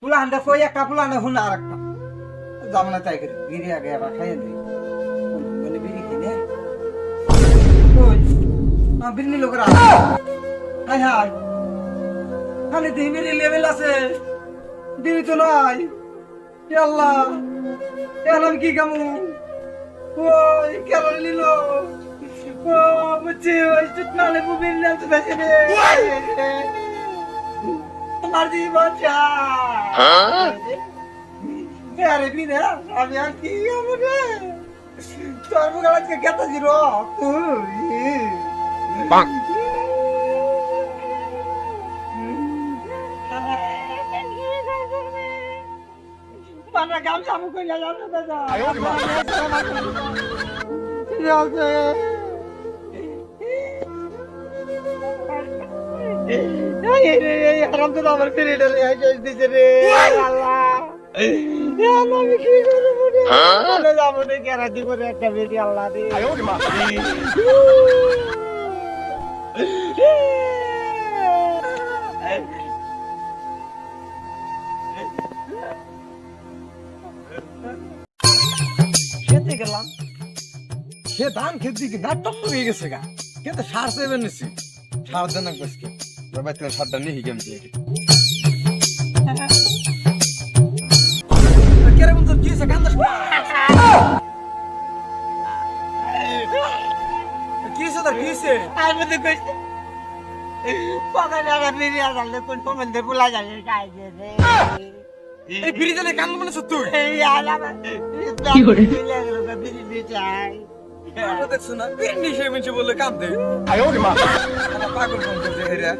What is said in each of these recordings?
পুলা হান্ডা কই একটা পুলা হান্ডা হুন আর একটা জামনা তাই করে বিড়ি আগে আর খাইয়ে দিই বলে বিড়ি কিনে কই বিড়ি লোকরা হাই হাই খালি দিনের লেভেল আছে বিড়ি তো নাই এ আল্লাহ এখন আমি কি কামু ওই কেন নিল ও মুঝে ওই চুটনা লেবু বিড়ি নামতে বেঁচে রে আমার জীবন আরে বিনে আমি আর কি হবো রে তোর মুখ আজকে কেতা জিরো পানা গাম সামু কইলা যাবে দাদা হারাম তো আমার পিরিয়ড দিছে রে আল্লাহ আমি কি করবো রে যাবো রে গ্যারান্টি করে একটা বেটি আল্লাহ রে খেতে গেলাম সে ধান খেতে দিকে নাটক হয়ে গেছে গা খেতে সার সেবেন নিছি সার দেন বসকে বাবা তুমি সারটা নিহি কেম দিয়ে কেরে বন্ধু কি সে কান্দাস কি সে তোর কি সে আই মতে কইছে পাগলা বিড়ি আলে কোন পমন্দে বুলা যায় কাই দে রে এই বিড়ি জানে কান মনে সত্য এই আলা কি করে বিড়ি দিয়ে চাই এটা দেখছ না বিড়ি নিশে মিছে বলে কাম দে আয়ো রে মা পাগল ফোন করছে হেরা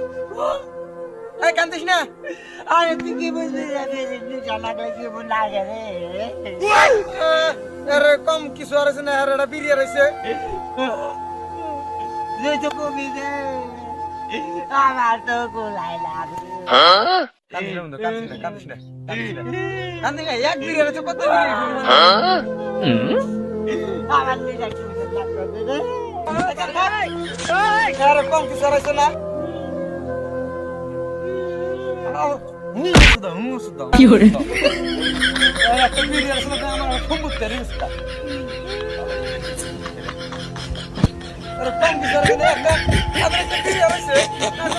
এই কান্দিস না আরে তুই কি বুঝলি রে জানা কি বল লাগে রে আরে কম কিছু আর আছে না আর এটা বিড়ি রইছে যে তো কবি দে আমার তো কোলাই লাগে হ্যাঁ কান্দিস না কান্দিস না এক বিড়ি রইছে কত বিড়ি হ্যাঁ আমার নিজে কি লাগবে রে আরে কম কিছু আর আছে না কি করে একটা ভিডিও আসলে আমার সম্পত্তি রিস্তা আরে টাইম বিচার করে একটা একটা ভিডিও আছে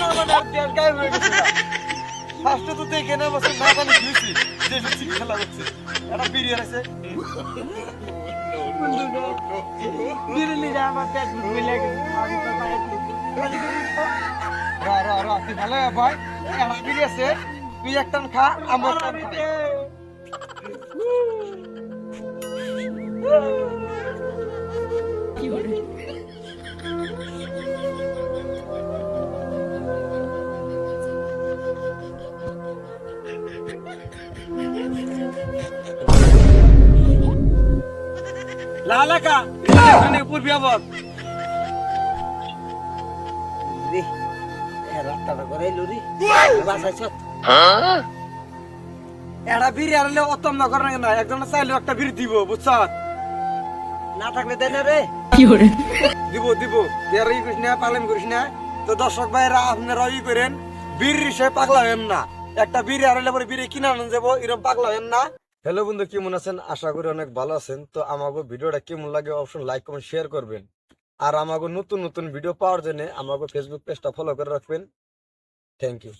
আমার আর তেল গায় হয়ে গেছে ফার্স্ট তো দেখে না বসে না জানি খুশি যে সত্যি খেলা হচ্ছে একটা ভিডিও আছে ভিডিও নিয়ে আমার পেট ভুলে লাগে আমি তো পাই রা তুই ভালো ভাই একটা ভিডিও আছে তুই একটা খা আমার কি করে লালাকা এখানে পূর্বী আবার রে এ রাস্তাটা করে লুরি বাসাইছ হ্যাঁ এড়া বিড়ি আরলে অতম না করে না একজন চাইলে একটা বিড়ি দিব বুঝছ না থাকলে দেন রে কি করে দিব তেরই করিস না পালন করিস না তো দর্শক ভাইরা আপনারা ই করেন বিড়ি সে পাগলা হেন না একটা বিড়ি আরলে পরে বিড়ি কিনা আনন যাব এরকম পাগলা হেন না হ্যালো বন্ধু কেমন আছেন আশা করি অনেক ভালো আছেন তো আমাগো ভিডিওটা কেমন লাগে অবশ্যই লাইক কমেন্ট শেয়ার করবেন আর আমাগো নতুন নতুন ভিডিও পাওয়ার জন্য আমাগো ফেসবুক পেজটা ফলো করে রাখবেন থ্যাংক ইউ